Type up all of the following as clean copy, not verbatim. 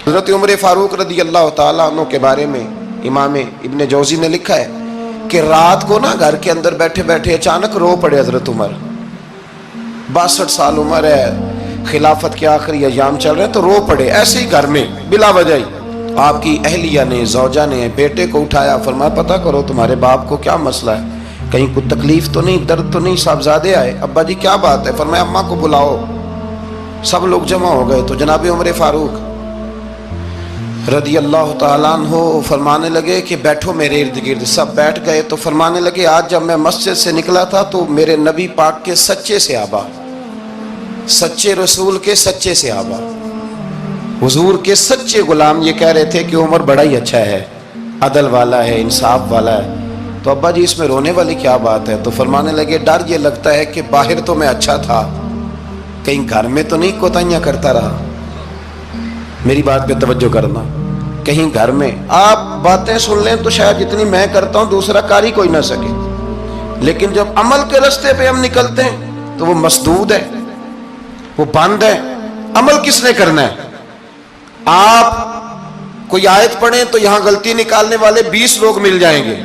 حضرت عمر فاروق رضی اللہ تعالیٰ عنہ کے بارے میں امام ابن جوزی نے لکھا ہے کہ رات کو نا گھر کے اندر بیٹھے بیٹھے اچانک رو پڑے حضرت عمر. 62 سال عمر ہے, خلافت کے آخری ایام چل رہے ہیں, تو رو پڑے ایسے ہی گھر میں بلا وجہ ہی. آپ کی اہلیہ نے, زوجہ نے بیٹے کو اٹھایا, فرمایا پتہ کرو تمہارے باپ کو کیا مسئلہ ہے, کہیں کوئی تکلیف تو نہیں, درد تو نہیں, صاحبزادے آئے. ابا جی کیا بات ہے؟ فرمایا اماں کو بلاؤ. سب لوگ جمع ہو گئے تو جناب عمر فاروق رضی اللہ تعالیٰ عنہ فرمانے لگے کہ بیٹھو میرے ارد گرد. سب بیٹھ گئے تو فرمانے لگے آج جب میں مسجد سے نکلا تھا تو میرے نبی پاک کے سچے صحابہ, سچے رسول کے سچے صحابہ, حضور کے سچے غلام یہ کہہ رہے تھے کہ عمر بڑا ہی اچھا ہے, عدل والا ہے, انصاف والا ہے. تو ابا جی اس میں رونے والی کیا بات ہے؟ تو فرمانے لگے ڈر یہ لگتا ہے کہ باہر تو میں اچھا تھا, کہیں گھر میں تو نہیں کوتاہیاں کرتا رہا. میری بات پہ توجہ کرنا. کہیں گھر میں آپ باتیں سن لیں تو شاید جتنی میں کرتا ہوں دوسرا کار ہی کوئی نہ سکے, لیکن جب عمل کے راستے پہ ہم نکلتے ہیں تو وہ مسدود ہے, وہ بند ہے. عمل کس نے کرنا ہے؟ آپ کوئی آیت پڑھیں تو یہاں غلطی نکالنے والے 20 لوگ مل جائیں گے,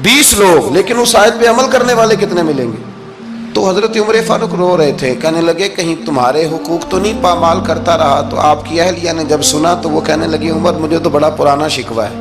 20 لوگ, لیکن اس آیت پہ عمل کرنے والے کتنے ملیں گے؟ تو حضرت عمر فاروق رو رہے تھے, کہنے لگے کہیں تمہارے حقوق تو نہیں پامال کرتا رہا. تو آپ کی اہلیہ نے جب سنا تو وہ کہنے لگی عمر مجھے تو بڑا پرانا شکوہ ہے,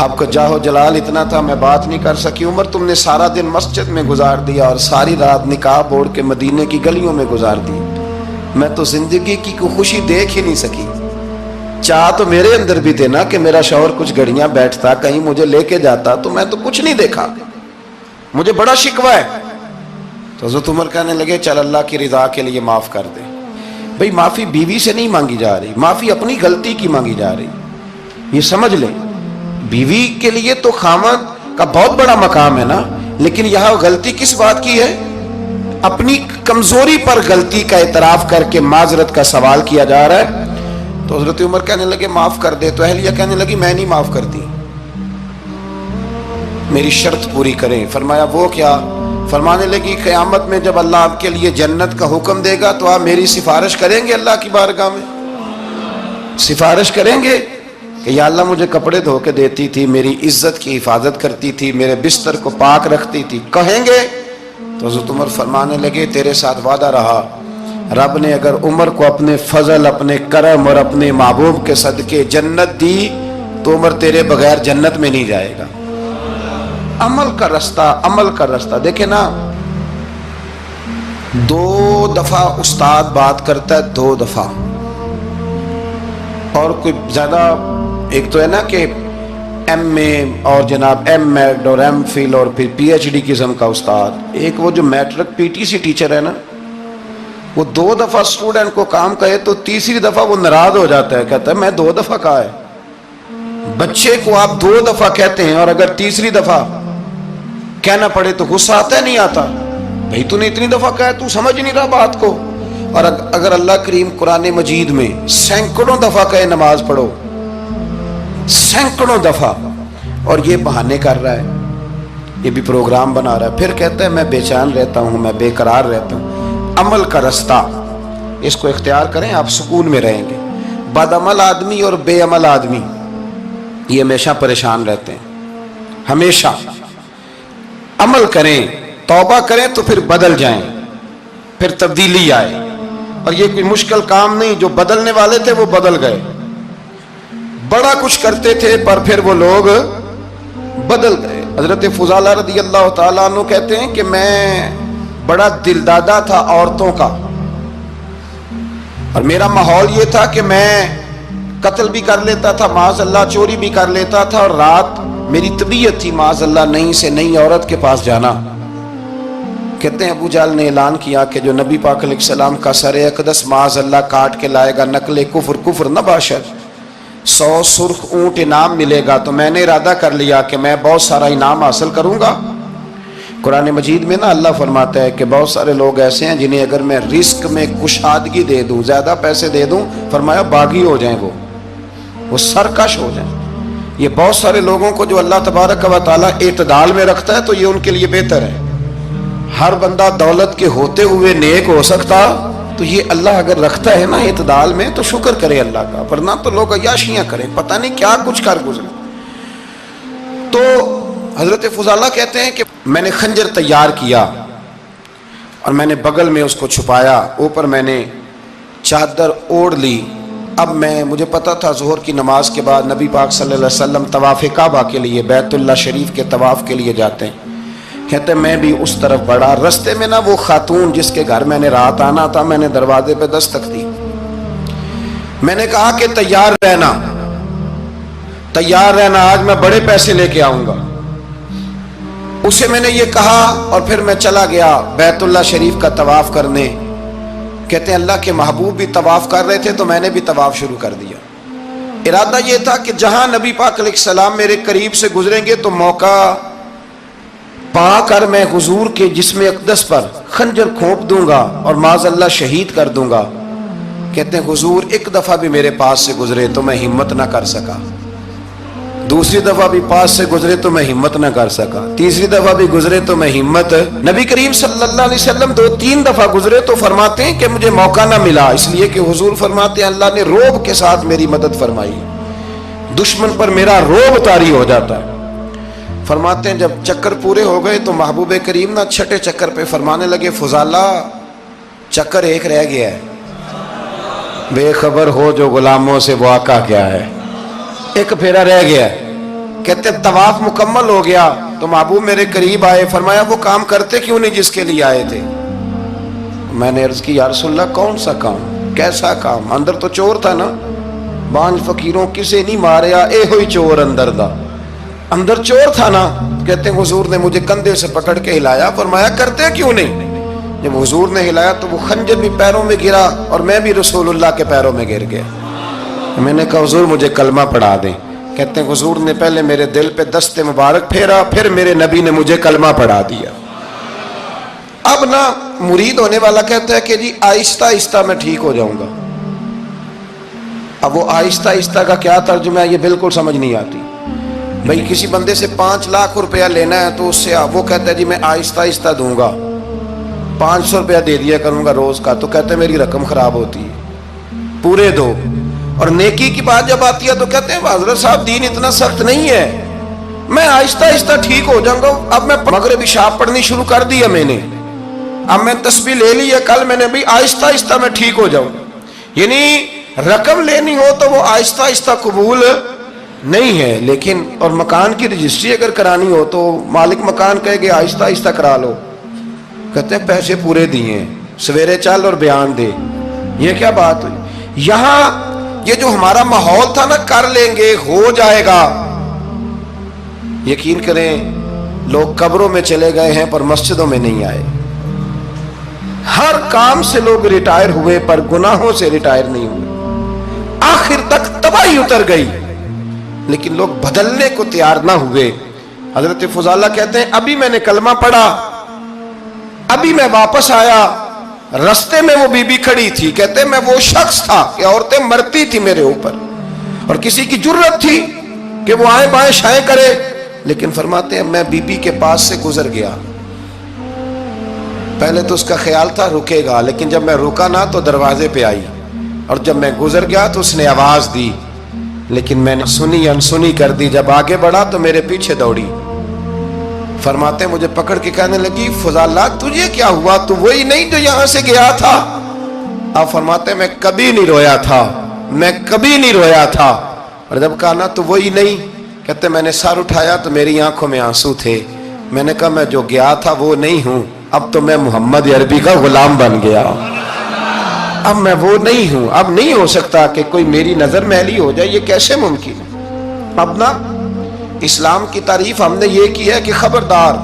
آپ کا جاہ و جلال اتنا تھا میں بات نہیں کر سکی. عمر تم نے سارا دن مسجد میں گزار دیا اور ساری رات نقاب اوڑھ کے مدینے کی گلیوں میں گزار دی, میں تو زندگی کی کوئی خوشی دیکھ ہی نہیں سکی. چاہ تو میرے اندر بھی تھے نا کہ میرا شوہر کچھ گھڑیاں بیٹھتا, کہیں مجھے لے کے جاتا, تو میں تو کچھ نہیں دیکھا, مجھے بڑا شکوہ ہے. تو حضرت عمر کہنے لگے چل اللہ کی رضا کے لیے معاف کر دے. بھئی معافی بیوی سے نہیں مانگی جا رہی, معافی اپنی غلطی کی مانگی جا رہی. یہ سمجھ لیں, بیوی کے لیے تو خاوند کا بہت بڑا مقام ہے نا, لیکن یہاں غلطی کس بات کی ہے؟ اپنی کمزوری پر غلطی کا اعتراف کر کے معذرت کا سوال کیا جا رہا ہے. تو حضرت عمر کہنے لگے معاف کر دے. تو اہلیہ کہنے لگی میں نہیں معاف کرتی, میری شرط پوری کریں. فرمایا وہ کیا؟ فرمانے لگی قیامت میں جب اللہ آپ کے لیے جنت کا حکم دے گا تو آپ میری سفارش کریں گے اللہ کی بارگاہ میں؟ سفارش کریں گے کہ یا اللہ مجھے کپڑے دھو کے دیتی تھی, میری عزت کی حفاظت کرتی تھی, میرے بستر کو پاک رکھتی تھی, کہیں گے؟ تو حضرت عمر فرمانے لگے تیرے ساتھ وعدہ رہا, رب نے اگر عمر کو اپنے فضل, اپنے کرم اور اپنے محبوب کے صدقے جنت دی تو عمر تیرے بغیر جنت میں نہیں جائے گا. عمل کا رستہ, عمل کا رستہ. دیکھیں نا, 2 دفعہ استاد بات کرتا ہے, 2 دفعہ, اور کوئی زیادہ, ایک تو ہے نا کہ ایم اے اور جناب ایم ایڈ اور ایم فل اور پھر پی ایچ ڈی قسم کا استاد. ایک وہ جو matric P T C teacher ہے نا, وہ 2 دفعہ اسٹوڈنٹ کو کام کہے تو تیسری دفعہ وہ ناراض ہو جاتا ہے, کہتا ہے میں 2 دفعہ کہا ہے. بچے کو آپ 2 دفعہ کہتے ہیں اور اگر تیسری دفعہ کہنا پڑے تو غصہ آتا ہے نہیں آتا؟ بھئی تو نے اتنی دفعہ کہا ہے, تو سمجھ نہیں رہا بات کو. اور اگر اللہ کریم قرآن مجید میں سینکڑوں دفعہ کہے نماز پڑھو, سینکڑوں دفعہ, اور یہ بہانے کر رہا ہے, یہ بھی پروگرام بنا رہا ہے, پھر کہتا ہے میں بے چین رہتا ہوں, میں بے قرار رہتا ہوں. عمل کا رستہ اس کو اختیار کریں, آپ سکون میں رہیں گے. بد عمل آدمی اور بے عمل آدمی یہ ہمیشہ پریشان رہتے ہیں, ہمیشہ. عمل کریں, توبہ کریں تو پھر بدل جائیں, پھر تبدیلی آئے. اور یہ کوئی مشکل کام نہیں, جو بدلنے والے تھے وہ بدل گئے. بڑا کچھ کرتے تھے پر پھر وہ لوگ بدل گئے. حضرت فضالہ رضی اللہ تعالیٰ عنہ کہتے ہیں کہ میں بڑا دل دادا تھا عورتوں کا, اور میرا ماحول یہ تھا کہ میں قتل بھی کر لیتا تھا, معاذ اللہ چوری بھی کر لیتا تھا, اور رات میری طبیعت تھی معاذ اللہ نئی سے نئی عورت کے پاس جانا. کہتے ہیں ابو جہل نے اعلان کیا کہ جو نبی پاک علیہ السلام کا سر اقدس معاذ اللہ کاٹ کے لائے گا نقل کفر, کفر نہ باشد, 100 سرخ اونٹ انعام ملے گا. تو میں نے ارادہ کر لیا کہ میں بہت سارا انعام حاصل کروں گا. قرآن مجید میں نا اللہ فرماتا ہے کہ بہت سارے لوگ ایسے ہیں جنہیں اگر میں رزق میں کشادگی دے دوں, زیادہ پیسے دے دوں, فرمایا باغی ہو جائیں, وہ سرکش ہو جائیں. یہ بہت سارے لوگوں کو جو اللہ تبارک و تعالیٰ اعتدال میں رکھتا ہے تو یہ ان کے لیے بہتر ہے. ہر بندہ دولت کے ہوتے ہوئے نیک ہو سکتا تو یہ اللہ اگر رکھتا ہے نا اعتدال میں تو شکر کرے اللہ کا، ورنہ تو لوگ عیاشیاں کریں، پتہ نہیں کیا کچھ کر گزرے۔ تو حضرت فضالہ کہتے ہیں کہ میں نے خنجر تیار کیا اور میں نے بغل میں اس کو چھپایا، اوپر میں نے چادر اوڑھ لی۔ اب مجھے پتا تھا ظہر کی نماز کے بعد نبی پاک صلی اللہ علیہ وسلم طواف کعبہ کے لیے، بیت اللہ شریف کے طواف کے لیے جاتے ہیں۔ کہتے ہیں میں بھی اس طرف بڑھا، رستے میں نا وہ خاتون جس کے گھر میں نے رات آنا تھا، میں نے دروازے پہ دستک دی، میں نے کہا کہ تیار رہنا، تیار رہنا، آج میں بڑے پیسے لے کے آؤں گا۔ اسے میں نے یہ کہا اور پھر میں چلا گیا بیت اللہ شریف کا طواف کرنے۔ کہتے ہیں اللہ کے محبوب بھی طواف کر رہے تھے تو میں نے بھی طواف شروع کر دیا۔ ارادہ یہ تھا کہ جہاں نبی پاک علیہ السلام میرے قریب سے گزریں گے تو موقع پا کر میں حضور کے جسم اقدس پر خنجر کھونپ دوں گا اور معاذ اللہ شہید کر دوں گا۔ کہتے ہیں حضور ایک دفعہ بھی میرے پاس سے گزرے تو میں ہمت نہ کر سکا، دوسری دفعہ بھی پاس سے گزرے تو میں ہمت نہ کر سکا، تیسری دفعہ بھی گزرے تو میں ہمت، نبی کریم صلی اللہ علیہ وسلم 2-3 دفعہ گزرے تو فرماتے ہیں کہ مجھے موقع نہ ملا، اس لیے کہ حضور فرماتے ہیں اللہ نے روب کے ساتھ میری مدد فرمائی، دشمن پر میرا روب طاری ہو جاتا ہے۔ فرماتے ہیں جب چکر پورے ہو گئے تو محبوب کریم نہ چھٹے چکر پہ فرمانے لگے فضالہ چکر ایک رہ گیا ہے، بے خبر ہو جو غلاموں سے وہ آقا کیا ہے، ایک پھیرا رہ گیا ہے۔ کہتے طواف مکمل ہو گیا تو محبوب میرے قریب آئے، فرمایا وہ کام کرتے کیوں نہیں جس کے لیے آئے تھے؟ میں نے عرض کی یا رسول اللہ کون سا کام، کیسا کام؟ اندر تو چور تھا نا، بانج فقیروں کسے نہیں ماریا اے ہوئی چور اندر دا، اندر چور تھا نا۔ کہتے ہیں حضور نے مجھے کندھے سے پکڑ کے ہلایا، فرمایا کرتے کیوں نہیں؟ جب حضور نے ہلایا تو وہ خنجر بھی پیروں میں گرا اور میں بھی رسول اللہ کے پیروں میں گر گیا۔ میں نے کہا حضور مجھے کلمہ پڑھا دیں۔ کہتے ہیں حضور نے پہلے میرے دل پہ دست مبارک پھیرا، پھر میرے نبی نے مجھے کلمہ پڑھا دیا۔ اب نا مرید ہونے والا کہتا ہے کہ جی آہستہ آہستہ میں ٹھیک ہو جاؤں گا۔ اب وہ آہستہ آہستہ کا کیا ترجمہ ہے یہ بالکل سمجھ نہیں آتی۔ بھئی کسی بندے سے 5 لاکھ روپیہ لینا ہے تو اس سے وہ کہتا ہے جی میں آہستہ آہستہ دوں گا، 500 روپیہ دے دیا کروں گا روز کا، تو کہتے ہیں میری رقم خراب ہوتی ہے، پورے دو۔ اور نیکی کی بات جب آتی ہے تو کہتے ہیں حضرت صاحب دین اتنا سخت نہیں ہے، میں آہستہ آہستہ ٹھیک ہو جاؤں گا۔ اب میں مغرب عشاء پڑھنی شروع کر دی ہے میں نے، اب میں تسبیح لے لی ہے، کل میں نے بھی آہستہ آہستہ میں ٹھیک ہو جاؤں۔ یعنی رقم لینی ہو تو وہ آہستہ آہستہ قبول نہیں ہے، لیکن اور مکان کی رجسٹری اگر کرانی ہو تو مالک مکان کہے کہ آہستہ آہستہ کرا لو، کہتے ہیں پیسے پورے دیے، سویرے چل اور بیان دے۔ یہ کیا بات ہوئی؟ یہاں یہ جو ہمارا ماحول تھا نا کر لیں گے ہو جائے گا، یقین کریں لوگ قبروں میں چلے گئے ہیں پر مسجدوں میں نہیں آئے، ہر کام سے لوگ ریٹائر ہوئے پر گناہوں سے ریٹائر نہیں ہوئے، آخر تک تباہی اتر گئی لیکن لوگ بدلنے کو تیار نہ ہوئے۔ حضرت فضالہ کہتے ہیں ابھی میں نے کلمہ پڑھا، ابھی میں واپس آیا، رستے میں وہ بی بی کھڑی تھی، کہتے ہیں میں وہ شخص تھا کہ عورتیں مرتی تھی میرے اوپر اور کسی کی جرت تھی کہ وہ آئیں بائیں شائیں کرے، لیکن فرماتے ہیں میں بی بی کے پاس سے گزر گیا، پہلے تو اس کا خیال تھا رکے گا، لیکن جب میں رکا نہ تو دروازے پہ آئی، اور جب میں گزر گیا تو اس نے آواز دی، لیکن میں نے سنی انسنی کر دی، جب آگے بڑھا تو میرے پیچھے دوڑی۔ فرماتے ہیں مجھے پکڑ کے کہنے لگی فضالہ تجھے کیا ہوا، تو وہی نہیں جو یہاں سے گیا تھا؟ آپ فرماتے ہیں میں کبھی نہیں رویا تھا، میں کبھی نہیں رویا تھا، اور جب کہا نا تو وہی نہیں، کہتے میں نے سر اٹھایا تو میری آنکھوں میں آنسو تھے، میں نے کہا میں جو گیا تھا وہ نہیں ہوں، اب تو میں محمد عربی کا غلام بن گیا، اب میں وہ نہیں ہوں، اب نہیں ہو سکتا کہ کوئی میری نظر میلی ہو جائے، یہ کیسے ممکن ہے؟ اب نا اسلام کی تعریف ہم نے یہ کی ہے کہ خبردار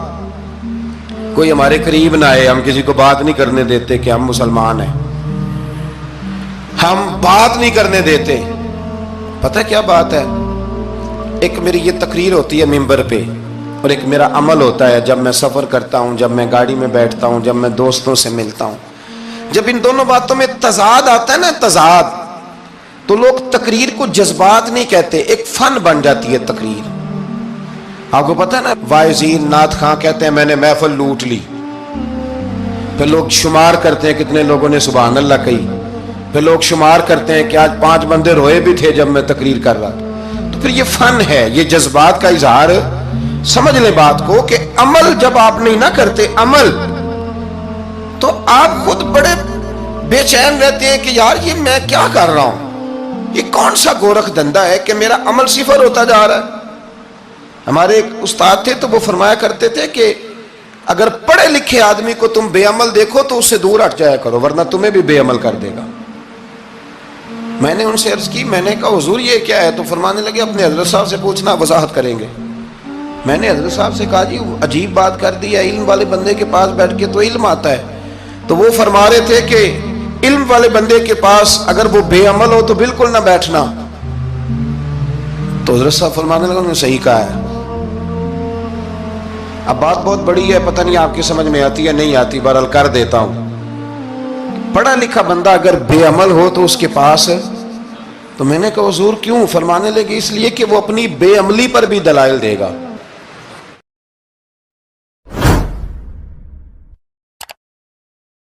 کوئی ہمارے قریب نہ آئے، ہم کسی کو بات نہیں کرنے دیتے کہ ہم مسلمان ہیں، ہم بات نہیں کرنے دیتے۔ پتہ کیا بات ہے، ایک میری یہ تقریر ہوتی ہے ممبر پہ، اور ایک میرا عمل ہوتا ہے جب میں سفر کرتا ہوں، جب میں گاڑی میں بیٹھتا ہوں، جب میں دوستوں سے ملتا ہوں، جب ان دونوں باتوں میں تضاد آتا ہے نا، تضاد، تو لوگ تقریر کو جذبات نہیں کہتے، ایک فن بن جاتی ہے تقریر۔ آپ کو پتہ ہے نا وائزین نعت خواں کہتے ہیں میں نے محفل لوٹ لی، پھر لوگ شمار کرتے ہیں کتنے لوگوں نے سبحان اللہ کہی، پھر لوگ شمار کرتے ہیں کہ آج 5 بندے روئے بھی تھے جب میں تقریر کر رہا تھا۔ تو پھر یہ فن ہے، یہ جذبات کا اظہار۔ سمجھ لیں بات کو کہ عمل جب آپ نہیں نہ کرتے عمل، تو آپ خود بڑے بے چین رہتے ہیں کہ یار یہ میں کیا کر رہا ہوں، یہ کون سا گورکھ دھندا ہے کہ میرا عمل صفر ہوتا جا رہا ہے۔ ہمارے ایک استاد تھے تو وہ فرمایا کرتے تھے کہ اگر پڑھے لکھے آدمی کو تم بے عمل دیکھو تو اس سے دور ہٹ جایا کرو، ورنہ تمہیں بھی بے عمل کر دے گا۔ میں نے ان سے عرض کی، میں نے کہا حضور یہ کیا ہے؟ تو فرمانے لگے اپنے حضرت صاحب سے پوچھنا، وضاحت کریں گے۔ میں نے حضرت صاحب سے کہا جی عجیب بات کر دی ہے، علم والے بندے کے پاس بیٹھ کے تو علم آتا ہے۔ تو وہ فرما رہے تھے کہ علم والے بندے کے پاس اگر وہ بے عمل ہو تو بالکل نہ بیٹھنا۔ تو حضرت صاحب فرمانے لگے انہوں نے صحیح کہا ہے۔ اب بات بہت بڑی ہے، پتہ نہیں آپ کی سمجھ میں آتی ہے نہیں آتی، بہرحال کر دیتا ہوں۔ پڑھا لکھا بندہ اگر بے عمل ہو تو اس کے پاس، تو میں نے کہا حضور کیوں؟ فرمانے لگے اس لیے کہ وہ اپنی بے عملی پر بھی دلائل دے گا۔